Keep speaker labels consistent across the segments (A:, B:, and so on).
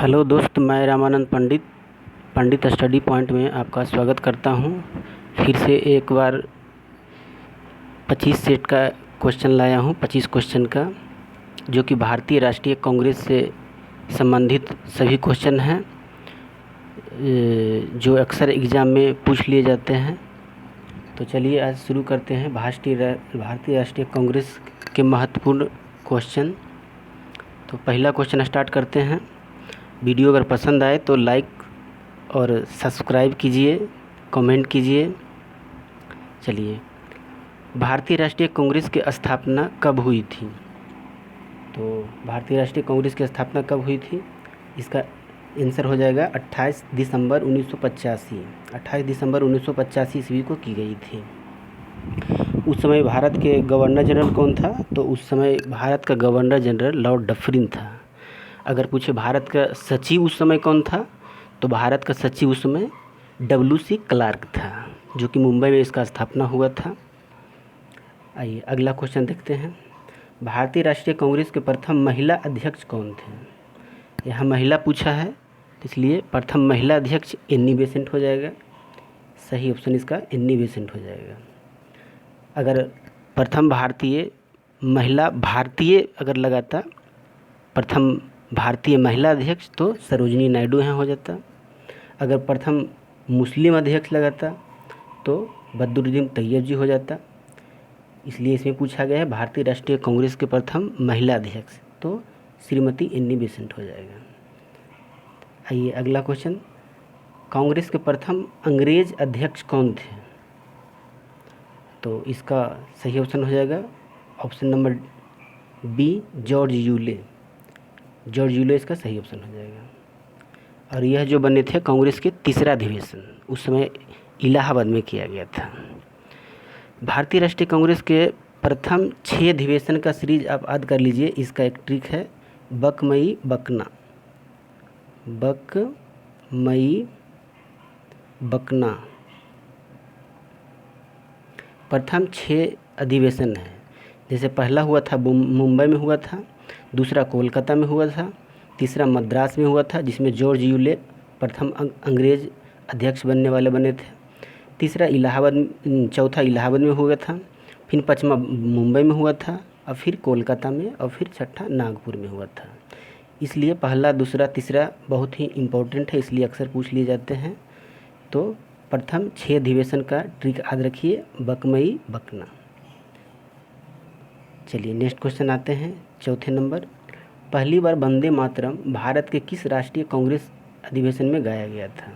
A: Hello दोस्त, मैं रामानंद पंडित study point में आपका स्वागत करता हूं। फिर से एक बार 25 सेट का क्वेश्चन लाया हूं, 25 क्वेश्चन का, जो कि भारतीय राष्ट्रीय कांग्रेस से संबंधित सभी क्वेश्चन हैं जो अक्सर एग्ज़ाम में पूछ लिए जाते हैं। तो चलिए आज शुरू करते हैं भारतीय राष्ट्रीय कांग्रेस के महत्वपूर्ण क्वेश्चन। तो पहला क्वेश्चन स्टार्ट करते हैं। वीडियो अगर पसंद आए तो लाइक और सब्सक्राइब कीजिए, कमेंट कीजिए। चलिए, भारतीय राष्ट्रीय कांग्रेस की स्थापना कब हुई थी? तो भारतीय राष्ट्रीय कांग्रेस की स्थापना कब हुई थी? इसका आंसर हो जाएगा 28 दिसंबर 1985। 28 दिसंबर 1985 ईस्वी को की गई थी। उस समय भारत के गवर्नर जनरल कौन था? तो उस समय भारत का गवर्नर जनरल लॉर्ड डफरिन था। अगर पूछे भारत का सचिव उस समय कौन था, तो भारत का सचिव उस समय WC क्लार्क था, जो कि मुंबई में इसका स्थापना हुआ था। आइए अगला क्वेश्चन देखते हैं। भारतीय राष्ट्रीय कांग्रेस के प्रथम महिला अध्यक्ष कौन थे? यहाँ महिला पूछा है, तो इसलिए प्रथम महिला अध्यक्ष एनी बेसेंट हो जाएगा। सही ऑप्शन इसका एनी बेसेंट हो जाएगा। अगर प्रथम भारतीय अगर लगाता प्रथम भारतीय महिला अध्यक्ष तो सरोजिनी नायडू यहाँ हो जाता। अगर प्रथम मुस्लिम अध्यक्ष लगाता तो बद्रुद्दीन तैयब जी हो जाता। इसलिए इसमें पूछा गया है भारतीय राष्ट्रीय कांग्रेस के प्रथम महिला अध्यक्ष, तो श्रीमती एनी बेसेंट हो जाएगा। आइए अगला क्वेश्चन। कांग्रेस के प्रथम अंग्रेज अध्यक्ष कौन थे? तो इसका सही ऑप्शन हो जाएगा option number B, George Yule. George Yule इसका सही ऑप्शन हो जाएगा। और यह जो बने थे कांग्रेस के तीसरा अधिवेशन, उस समय इलाहाबाद में किया गया था। भारतीय राष्ट्रीय कांग्रेस के प्रथम 6 अधिवेशन का सीरीज आप याद कर लीजिए। इसका एक ट्रिक है, बक मई बकना। प्रथम 6 अधिवेशन है। जैसे पहला हुआ था मुंबई में हुआ था, दूसरा कोलकाता में हुआ था, तीसरा मद्रास में हुआ था जिसमें जॉर्ज यूले प्रथम अंग्रेज अध्यक्ष बनने वाले बने थे, चौथा इलाहाबाद में हुआ था, फिर पांचवा मुंबई में हुआ था, और फिर कोलकाता में, और फिर छठा नागपुर में हुआ था। इसलिए पहला, दूसरा, तीसरा बहुत ही इम्पोर्टेंट है, इसलिए अक्सर पूछ लिए जाते हैं। तो प्रथम 6 अधिवेशन का ट्रिक याद रखिए, बकमई बकना। चलिए नेक्स्ट क्वेश्चन आते हैं, चौथे नंबर। पहली बार वंदे मातरम भारत के किस राष्ट्रीय कांग्रेस अधिवेशन में गाया गया था?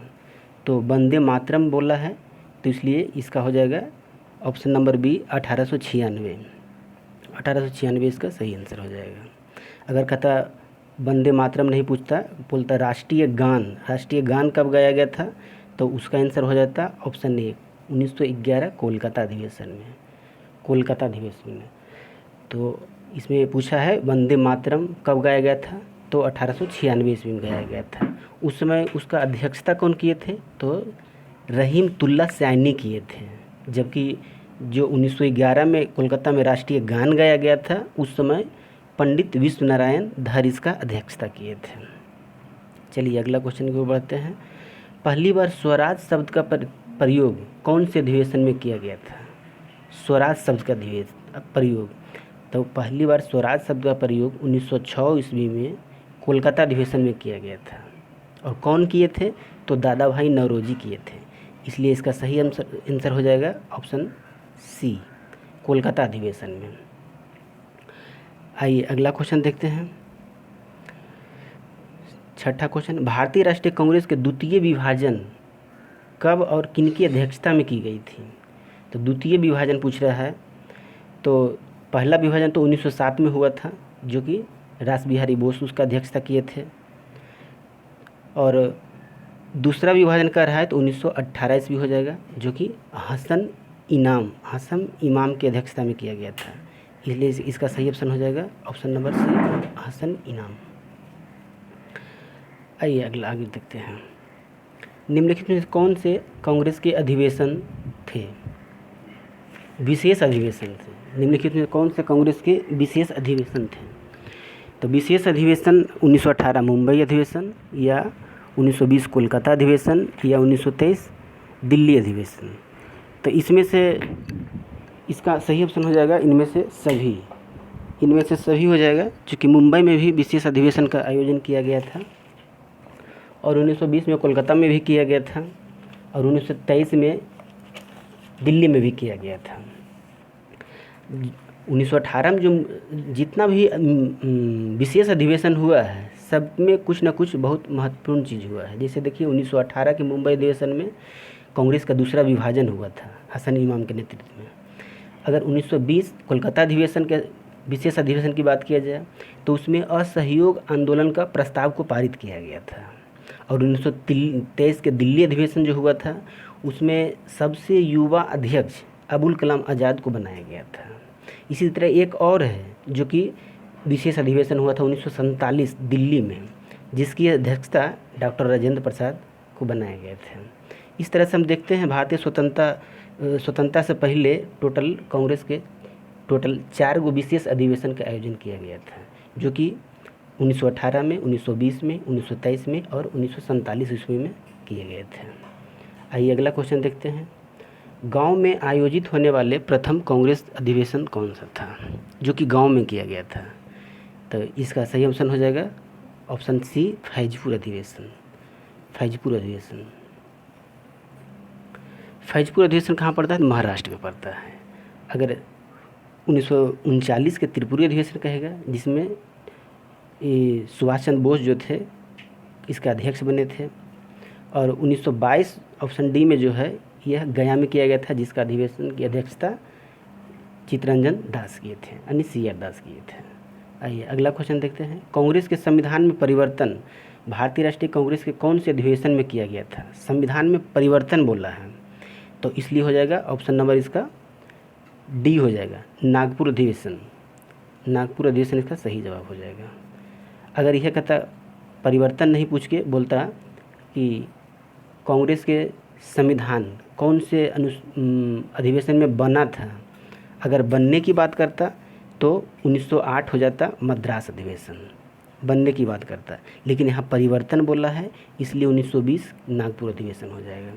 A: तो वंदे मातरम बोला है, तो इसलिए इसका हो जाएगा ऑप्शन नंबर बी, 1896। 1896 इसका सही आंसर हो जाएगा। अगर कहता वंदे मातरम नहीं पूछता, बोलता राष्ट्रीय गान कब गाया गया था, तो उसका आंसर हो जाता ऑप्शन ए, 1911 कोलकाता अधिवेशन में। तो इसमें पूछा है वंदे मातरम कब गाया गया था, तो 1896 ईस्वी में गाया गया था। उस समय उसका अध्यक्षता कौन किए थे? तो रहीमतुल्ला सैनी किए थे। जबकि जो 1911 में कोलकाता में राष्ट्रीय गान गाया गया था, उस समय पंडित विश्व नारायण धर इसका अध्यक्षता किए थे। चलिए अगला क्वेश्चन की ओर बढ़ते हैं। पहली बार स्वराज शब्द का प्रयोग कौन से अधिवेशन में किया गया था? स्वराज शब्द का प्रयोग, तो पहली बार स्वराज शब्द का प्रयोग 1906 ईस्वी में कोलकाता अधिवेशन में किया गया था। और कौन किए थे? तो दादा भाई नौरोजी किए थे। इसलिए इसका सही आंसर हो जाएगा ऑप्शन सी, कोलकाता अधिवेशन में। आइए अगला क्वेश्चन देखते हैं, छठा क्वेश्चन। भारतीय राष्ट्रीय कांग्रेस के द्वितीय विभाजन कब और किनकी अध्यक्षता में की गई थी? तो द्वितीय विभाजन पूछ रहा है। तो पहला विभाजन तो 1907 में हुआ था, जो कि रास बिहारी बोस उसका अध्यक्षता किए थे। और दूसरा विभाजन कर रहा है तो 1918 ईस्वी हो जाएगा, जो कि हसन इमाम की अध्यक्षता में किया गया था। इसलिए इसका सही ऑप्शन हो जाएगा ऑप्शन नंबर सी, हसन इमाम। आइए आगे देखते हैं। निम्नलिखित में कौन से कांग्रेस के अधिवेशन थे? विशेष अधिवेशन थे। निम्नलिखित में कौन से कांग्रेस के विशेष अधिवेशन थे? तो विशेष अधिवेशन 1918 मुंबई अधिवेशन, या 1920 कोलकाता अधिवेशन, या 1923 दिल्ली अधिवेशन। तो इसमें से इसका सही ऑप्शन हो जाएगा इनमें से सभी हो जाएगा, क्योंकि मुंबई में भी विशेष अधिवेशन का आयोजन किया गया था और 1920 में कोलकाता में भी किया गया था और 1923 में दिल्ली में भी किया गया था। 1918 में जो जितना भी विशेष अधिवेशन हुआ है, सब में कुछ ना कुछ बहुत महत्वपूर्ण चीज़ हुआ है। जैसे देखिए 1918 के मुंबई अधिवेशन में कांग्रेस का दूसरा विभाजन हुआ था हसन इमाम के नेतृत्व में। अगर 1920 कोलकाता अधिवेशन के विशेष अधिवेशन की बात किया जाए तो उसमें असहयोग आंदोलन का प्रस्ताव को पारित किया गया था। और 1923 के दिल्ली अधिवेशन जो हुआ था उसमें सबसे युवा अध्यक्ष अबुल कलाम आज़ाद को बनाया गया था। इसी तरह एक और है जो कि विशेष अधिवेशन हुआ था 1947 दिल्ली में, जिसकी अध्यक्षता डॉक्टर राजेंद्र प्रसाद को बनाया गया था। इस तरह से हम देखते हैं भारतीय स्वतंत्रता से पहले कांग्रेस के टोटल 4 गो विशेष अधिवेशन का आयोजन किया गया था, जो कि 1918 में, 1920 में, 1923 में और 1947 ईस्वी में किए गए थे। आइए अगला क्वेश्चन देखते हैं। गांव में आयोजित होने वाले प्रथम कांग्रेस अधिवेशन कौन सा था, जो कि गांव में किया गया था? तो इसका सही ऑप्शन हो जाएगा ऑप्शन सी, फैजपुर अधिवेशन। फैजपुर अधिवेशन कहाँ पड़ता है? महाराष्ट्र में पड़ता है। अगर 1939 के त्रिपुरी अधिवेशन कहेगा, जिसमें सुभाष चंद्र बोस जो थे इसके अध्यक्ष बने थे। और 1922 ऑप्शन डी में जो है यह गया में किया गया था, जिसका अधिवेशन की अध्यक्षता चित्तरंजन दास किए थे, यानी सी आर दास किए थे। आइए अगला क्वेश्चन देखते हैं। कांग्रेस के संविधान में परिवर्तन भारतीय राष्ट्रीय कांग्रेस के कौन से अधिवेशन में किया गया था? संविधान में परिवर्तन बोला है तो इसलिए हो जाएगा ऑप्शन नंबर इसका डी हो जाएगा, नागपुर अधिवेशन इसका सही जवाब हो जाएगा। अगर यह कहता परिवर्तन नहीं पूछ के बोलता कि कांग्रेस के संविधान कौन से अधिवेशन में बना था, अगर बनने की बात करता तो 1908 हो जाता मद्रास अधिवेशन, बनने की बात करता। लेकिन यहाँ परिवर्तन बोला है इसलिए 1920 नागपुर अधिवेशन हो जाएगा।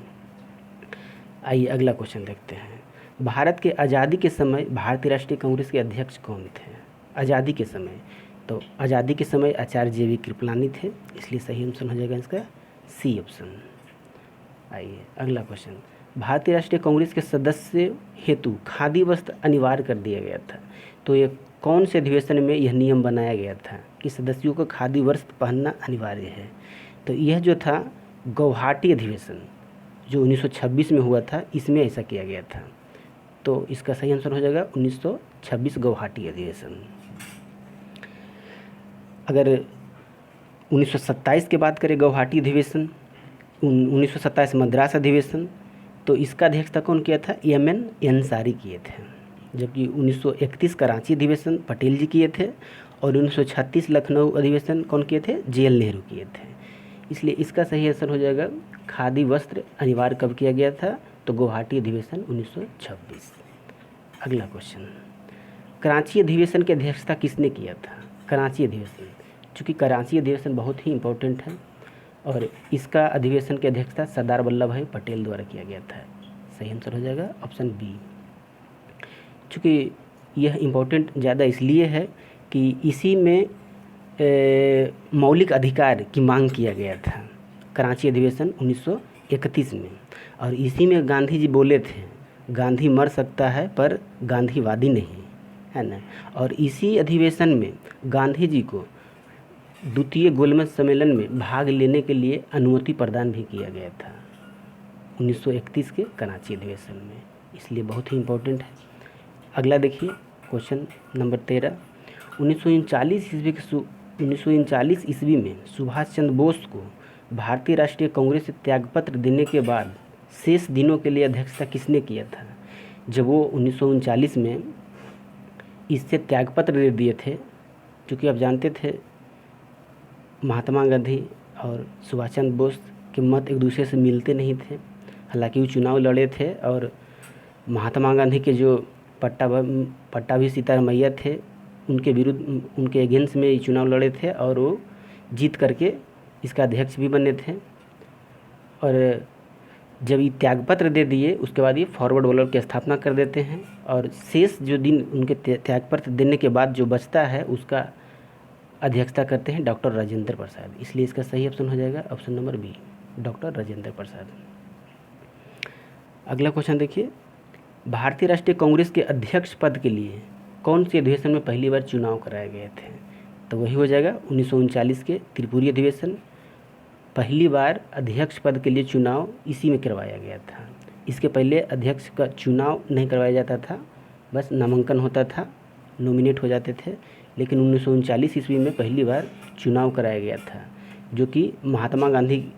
A: आइए अगला क्वेश्चन देखते हैं। भारत के आज़ादी के समय भारतीय राष्ट्रीय कांग्रेस के अध्यक्ष कौन थे? आज़ादी के समय, तो आज़ादी के समय आचार्य JV कृपलानी थे, इसलिए सही ऑप्शन हो जाएगा इसका सी ऑप्शन। आइए अगला क्वेश्चन। भारतीय राष्ट्रीय कांग्रेस के सदस्य हेतु खादी वस्त्र अनिवार्य कर दिया गया था, तो ये कौन से अधिवेशन में यह नियम बनाया गया था कि सदस्यों को खादी वस्त्र पहनना अनिवार्य है? तो यह जो था गुवाहाटी अधिवेशन जो 1926 में हुआ था, इसमें ऐसा किया गया था। तो इसका सही आंसर हो जाएगा 1926 गुवाहाटी अधिवेशन। अगर 1927 की बात करें गुवाहाटी अधिवेशन, 1927 मद्रास अधिवेशन, तो इसका अध्यक्षता कौन किया था? MN अंसारी किए थे। जबकि 1931 कराची अधिवेशन पटेल जी किए थे और 1936 लखनऊ अधिवेशन कौन किए थे? JL नेहरू किए थे। इसलिए इसका सही आंसर हो जाएगा खादी वस्त्र अनिवार्य कब किया गया था? तो गुवाहाटी अधिवेशन 1926। अगला क्वेश्चन। कराची अधिवेशन की अध्यक्षता किसने किया था? कराची अधिवेशन, चूँकि कराची अधिवेशन बहुत ही इम्पोर्टेंट है और इसका अधिवेशन की अध्यक्षता सरदार वल्लभ भाई पटेल द्वारा किया गया था। सही आंसर हो जाएगा ऑप्शन बी। चूँकि यह इम्पोर्टेंट ज़्यादा इसलिए है कि इसी में मौलिक अधिकार की मांग किया गया था कराची अधिवेशन 1931 में, और इसी में गांधी जी बोले थे गांधी मर सकता है पर गांधीवादी नहीं, है ना। और इसी अधिवेशन में गांधी जी को द्वितीय गोलमेज सम्मेलन में भाग लेने के लिए अनुमति प्रदान भी किया गया था 1931 के कराची अधिवेशन में, इसलिए बहुत ही इम्पोर्टेंट है। अगला देखिए क्वेश्चन नंबर 13। 1939 ईस्वी में सुभाष चंद्र बोस को भारतीय राष्ट्रीय कांग्रेस से त्यागपत्र देने के बाद शेष दिनों के लिए अध्यक्षता किसने किया था? जब वो 1939 में इससे त्यागपत्र दे दिए थे, क्योंकि आप जानते थे महात्मा गांधी और सुभाष चंद्र बोस के मत एक दूसरे से मिलते नहीं थे। हालांकि वो चुनाव लड़े थे और महात्मा गांधी के जो पट्टाभी सीतारामैया थे उनके विरुद्ध, उनके अगेंस्ट में ये चुनाव लड़े थे और वो जीत करके इसका अध्यक्ष भी बने थे। और जब ये त्यागपत्र दे दिए उसके बाद ये फॉरवर्ड बॉलर की स्थापना कर देते हैं, और शेष जो दिन उनके त्यागपत्र देने के बाद जो बचता है उसका अध्यक्षता करते हैं डॉक्टर राजेंद्र प्रसाद। इसलिए इसका सही ऑप्शन हो जाएगा option number B, doctor Rajendra Prasad. अगला क्वेश्चन देखिए, भारतीय राष्ट्रीय कांग्रेस के अध्यक्ष पद के लिए कौन से अधिवेशन में पहली बार चुनाव कराए गए थे? तो वही हो जाएगा 1939 के त्रिपुरी अधिवेशन। पहली बार अध्यक्ष पद के लिए चुनाव इसी में करवाया गया था। इसके पहले अध्यक्ष का चुनाव नहीं करवाया जाता था, बस नामांकन होता था, नॉमिनेट हो जाते थे। लेकिन 1939 ईस्वी में पहली बार चुनाव कराया गया था, जो कि महात्मा गांधी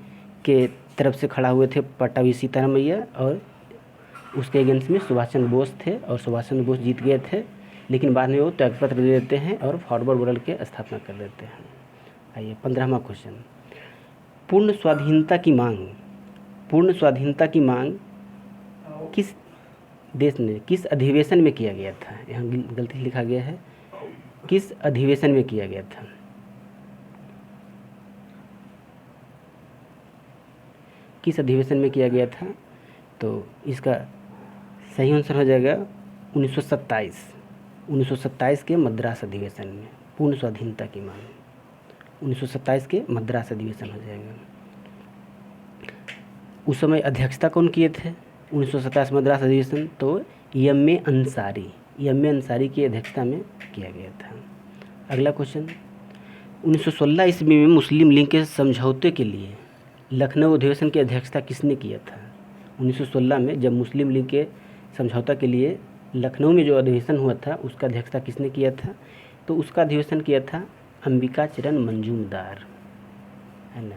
A: के तरफ से खड़ा हुए थे पट्टाभी सीतारामैया, और उसके अगेंस्ट में सुभाष चंद्र बोस थे, और सुभाष चंद्र बोस जीत गए थे। लेकिन बाद में वो त्यागपत्र दे देते हैं और फॉरवर्ड बॉलर की स्थापना कर देते हैं। आइए 15वां क्वेश्चन, पूर्ण स्वाधीनता की मांग, पूर्ण स्वाधीनता की मांग किस देश ने, किस अधिवेशन में किया गया था? यहाँ गलती से लिखा गया है, किस अधिवेशन में किया गया था? किस अधिवेशन में किया गया था? तो इसका सही आंसर हो जाएगा 1927 के मद्रास अधिवेशन में पूर्ण स्वाधीनता की मांग। 1927 के मद्रास अधिवेशन हो जाएगा। उस समय अध्यक्षता कौन किए थे 1927 मद्रास अधिवेशन? तो एम.ए. अंसारी की अध्यक्षता में किया गया था। अगला क्वेश्चन, 1916 ईस्वी में मुस्लिम लीग के समझौते के लिए लखनऊ अधिवेशन की अध्यक्षता किसने किया था? 1916 में जब मुस्लिम लीग के समझौता के लिए लखनऊ में जो अधिवेशन हुआ था उसका अध्यक्षता किसने किया था? तो उसका अधिवेशन किया था अंबिकाचरण मंजूमदार, है ना।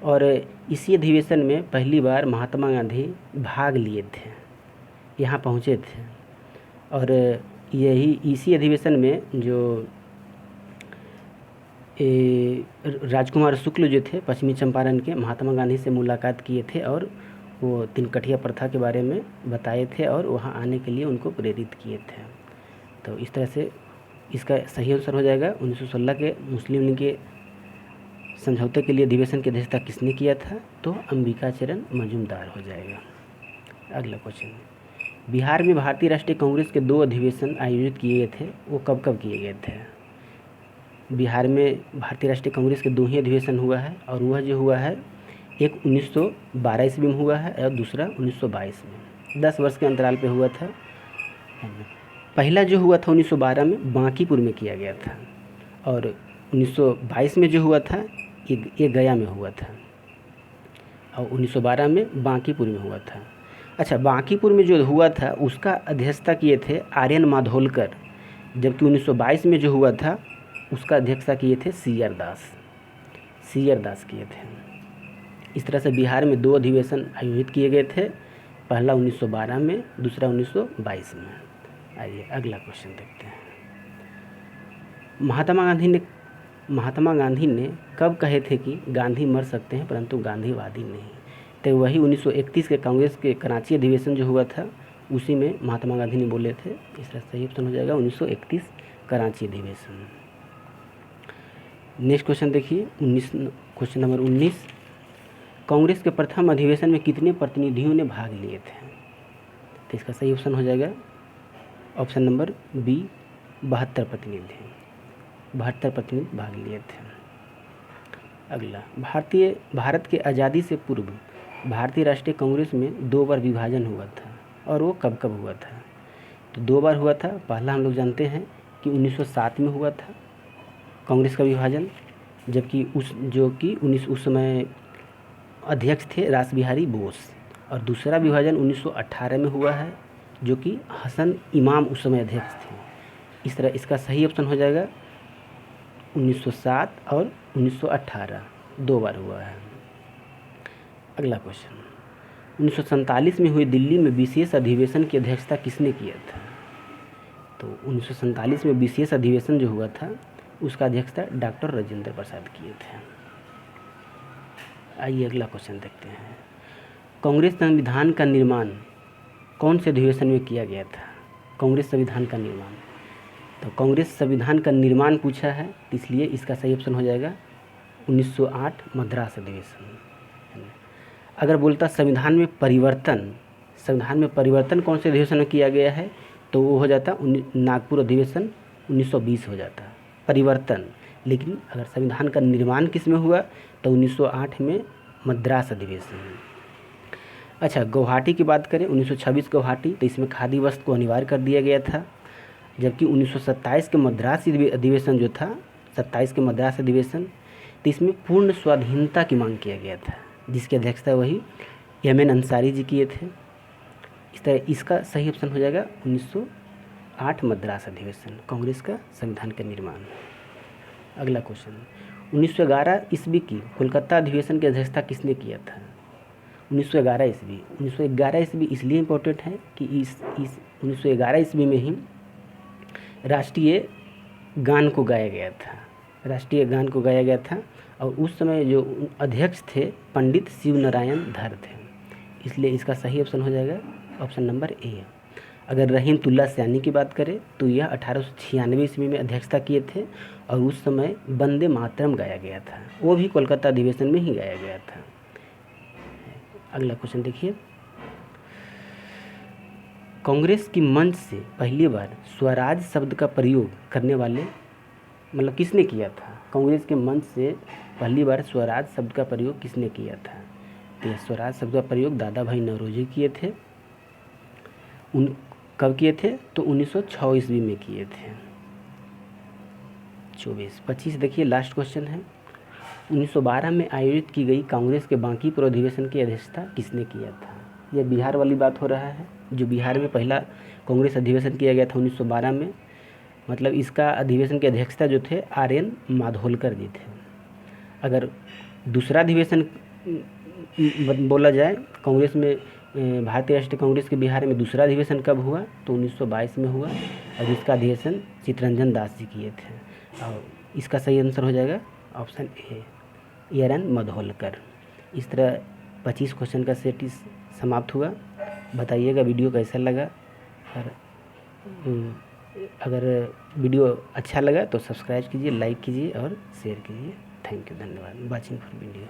A: और इसी अधिवेशन में पहली बार महात्मा गांधी भाग लिए थे, यहाँ पहुँचे थे। और यही इसी अधिवेशन में जो राजकुमार शुक्ल जो थे पश्चिमी चंपारण के, महात्मा गांधी से मुलाकात किए थे और वो तिनकठिया प्रथा के बारे में बताए थे और वहाँ आने के लिए उनको प्रेरित किए थे। तो इस तरह से इसका सही आंसर हो जाएगा 1916 के मुस्लिम लीग के समझौते के लिए अधिवेशन की अध्यक्षता किसने किया था? तो अंबिकाचरण मजूमदार हो जाएगा। अगला क्वेश्चन, बिहार में भारतीय राष्ट्रीय कांग्रेस के 2 अधिवेशन आयोजित किए गए थे, वो कब कब किए गए थे? बिहार में भारतीय राष्ट्रीय कांग्रेस के 2 ही अधिवेशन हुआ है, और वह जो हुआ है एक 1912 ईस्वी में हुआ है और दूसरा 1922 में, 10 वर्ष के अंतराल पे हुआ था। पहला जो हुआ था 1912 में बांकीपुर में किया गया था, और 1922 में जो हुआ था ये गया में हुआ था, और 1912 में बांकीपुर में हुआ था। अच्छा, बांकीपुर में जो हुआ था उसका अध्यक्षता किए थे आर्यन माधोलकर, जबकि 1922 में जो हुआ था उसका अध्यक्षता किए थे सी.आर. दास किए थे। इस तरह से बिहार में 2 अधिवेशन आयोजित किए गए थे, पहला 1912 में, दूसरा 1922 में। आइए अगला क्वेश्चन देखते हैं। महात्मा गांधी ने कब कहे थे कि गांधी मर सकते हैं परंतु गांधीवादी नहीं? तो वही 1931 के कांग्रेस के कराची अधिवेशन जो हुआ था उसी में महात्मा गांधी ने बोले थे। इसका सही ऑप्शन हो जाएगा 1931 कराची अधिवेशन। नेक्स्ट क्वेश्चन देखिए, क्वेश्चन नंबर 19, कांग्रेस के प्रथम अधिवेशन में कितने प्रतिनिधियों ने भाग लिए थे? तो इसका सही ऑप्शन हो जाएगा ऑप्शन नंबर बी, 72 प्रतिनिधि भाग लिए थे। अगला, भारत के आज़ादी से पूर्व भारतीय राष्ट्रीय कांग्रेस में 2 बार विभाजन हुआ था, और वो कब कब हुआ था? तो 2 बार हुआ था। पहला हम लोग जानते हैं कि 1907 में हुआ था कांग्रेस का विभाजन, जबकि उस समय अध्यक्ष थे रास बिहारी बोस। और दूसरा विभाजन 1918 में हुआ है, जो कि हसन इमाम उस समय अध्यक्ष थे। इस तरह इसका सही ऑप्शन हो जाएगा 1907 और 1918, 2 बार हुआ है। अगला क्वेश्चन, 1947 में हुई दिल्ली में विशेष अधिवेशन की अध्यक्षता किसने किया था? तो 1947 में विशेष अधिवेशन जो हुआ था उसका अध्यक्षता डॉक्टर राजेंद्र प्रसाद किए थे। आइए अगला क्वेश्चन देखते हैं। कांग्रेस संविधान का निर्माण कौन से अधिवेशन में किया गया था? कांग्रेस संविधान का निर्माण तो कांग्रेस संविधान का निर्माण पूछा है, तो इसलिए इसका सही ऑप्शन हो जाएगा 1908 मद्रास अधिवेशन। अगर बोलता संविधान में परिवर्तन कौन से अधिवेशन में किया गया है, तो वो हो जाता नागपुर अधिवेशन 1920 हो जाता परिवर्तन। लेकिन अगर संविधान का निर्माण किस में हुआ, तो 1908 में मद्रास अधिवेशन में। अच्छा, गुवाहाटी की बात करें, 1926 गुवाहाटी, तो इसमें खादी वस्त्र को अनिवार्य कर दिया गया था। जबकि 1927 के मद्रास अधिवेशन जो था, 27 के मद्रास अधिवेशन, तो इसमें पूर्ण स्वाधीनता की मांग किया गया था, जिसकी अध्यक्षता वही एम.एन. अंसारी जी किए थे। इस तरह इसका सही ऑप्शन हो जाएगा 1908 मद्रास अधिवेशन, कांग्रेस का संविधान का निर्माण। अगला क्वेश्चन, 1911 ईस्वी की कोलकाता अधिवेशन की अध्यक्षता किसने किया था? 1911 ईस्वी इसलिए इम्पोर्टेंट है कि इस 1911 ईस्वी में ही राष्ट्रीय गान को गाया गया था। और उस समय जो अध्यक्ष थे पंडित शिव नारायण धर थे, इसलिए इसका सही ऑप्शन हो जाएगा ऑप्शन नंबर ए। अगर रहीमतुल्ला सैनी की बात करें, तो यह 1896 ईस्वी में अध्यक्षता किए थे और उस समय वंदे मातरम गाया गया था, वो भी कोलकाता अधिवेशन में ही गाया गया था। अगला क्वेश्चन देखिए, कांग्रेस की मंच से पहली बार स्वराज शब्द का प्रयोग करने वाले मतलब किसने किया था? कांग्रेस के मंच से पहली बार स्वराज शब्द का प्रयोग किसने किया था? तो स्वराज शब्द का प्रयोग दादा भाई नौरोजी किए थे। कब किए थे? तो 1906 ईस्वी में किए थे। 25 देखिए, लास्ट क्वेश्चन है, 1912 में आयोजित की गई कांग्रेस के बांकीपुर अधिवेशन की अध्यक्षता किसने किया था? यह बिहार वाली बात हो रहा है, जो बिहार में पहला कांग्रेस अधिवेशन किया गया था 1912 में। मतलब इसका अधिवेशन की अध्यक्षता जो थे R.N. माधोलकर जी थे। अगर दूसरा अधिवेशन बोला जाए कांग्रेस में, भारतीय राष्ट्रीय कांग्रेस के बिहार में दूसरा अधिवेशन कब हुआ, तो 1922 में हुआ और इसका अधिवेशन चितरंजन दास जी किए थे। और इसका सही आंसर हो जाएगा ऑप्शन ए, R.N. माधोलकर। इस तरह 25 क्वेश्चन का सेट इस समाप्त हुआ। बताइएगा वीडियो कैसा लगा, और अगर वीडियो अच्छा लगा तो सब्सक्राइब कीजिए, लाइक कीजिए और शेयर कीजिए। थैंक यू, धन्यवाद वॉचिंग फॉर वीडियो।